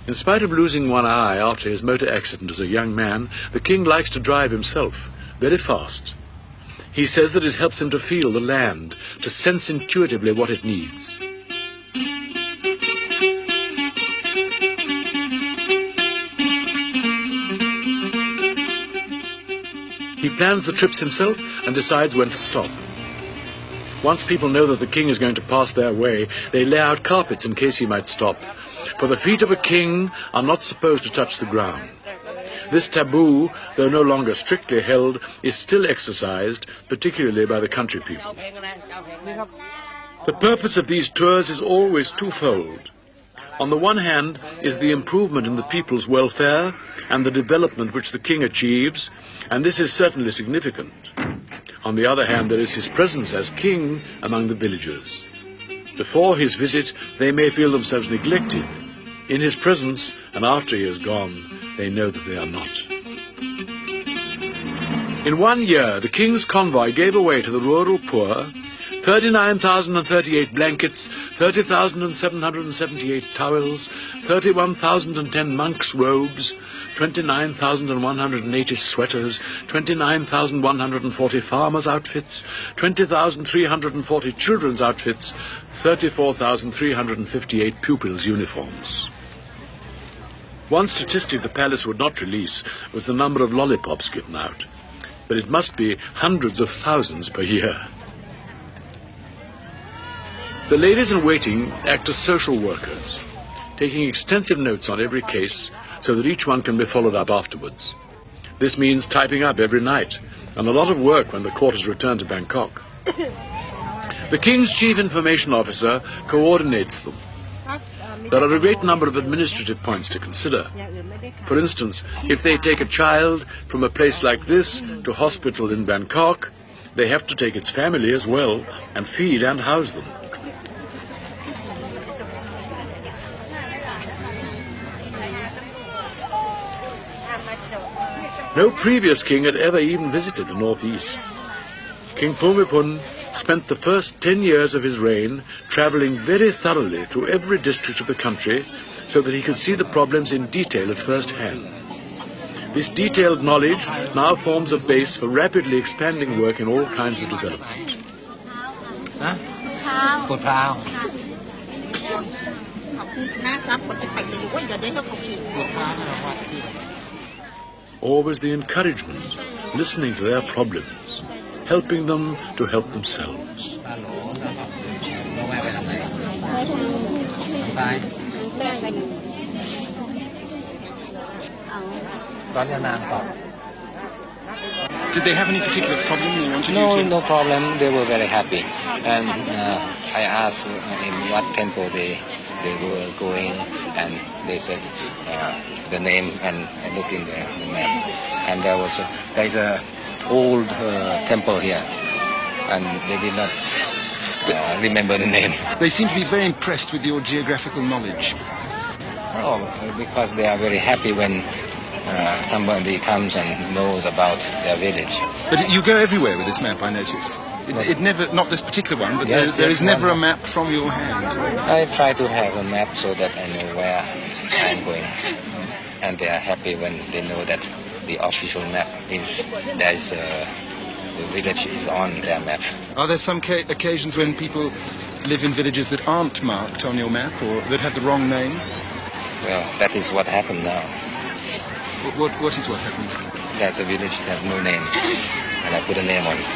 In spite of losing one eye after his motor accident as a young man, the king likes to drive himself, very fast. He says that it helps him to feel the land, to sense intuitively what it needs. He plans the trips himself and decides when to stop. Once people know that the king is going to pass their way, they lay out carpets in case he might stop, for the feet of a king are not supposed to touch the ground. This taboo, though no longer strictly held, is still exercised, particularly by the country people. The purpose of these tours is always twofold. On the one hand is the improvement in the people's welfare and the development which the king achieves, and this is certainly significant. On the other hand, there is his presence as king among the villagers. Before his visit, they may feel themselves neglected. In his presence, and after he has gone, they know that they are not. In 1 year, the king's convoy gave away to the rural poor 39,038 blankets, 30,778 towels, 31,010 monks' robes, 29,180 sweaters, 29,140 farmers' outfits, 20,340 children's outfits, 34,358 pupils' uniforms. One statistic the palace would not release was the number of lollipops given out, but it must be hundreds of thousands per year. The ladies-in-waiting act as social workers, taking extensive notes on every case so that each one can be followed up afterwards. This means typing up every night, and a lot of work when the court is returned to Bangkok. The King's Chief Information Officer coordinates them. There are a great number of administrative points to consider. For instance, if they take a child from a place like this to hospital in Bangkok, they have to take its family as well and feed and house them. No previous king had ever even visited the northeast. King Bhumibol spent the first 10 years of his reign traveling very thoroughly through every district of the country so that he could see the problems in detail at first hand. This detailed knowledge now forms a base for rapidly expanding work in all kinds of development. Always the encouragement, listening to their problems, helping them to help themselves. Did they have any particular problem they wanted No, you to? no problem. They were very happy. And I asked in what temple they were going, and they said the name, and I looked in the map. And there is a old temple here, and they did not remember the name. They seem to be very impressed with your geographical knowledge. Oh, because they are very happy when somebody comes and knows about their village. But you go everywhere with this map, I notice. It never, not this particular one, but Yes, there is never one. a map from your hand. I try to have a map so that I know where I'm going. And they are happy when they know that the official map is, the village is on their map. Are there some occasions when people live in villages that aren't marked on your map or that have the wrong name? Well, that is what happened now. What is what happened? There's a village, there's no name, and I put a name on it.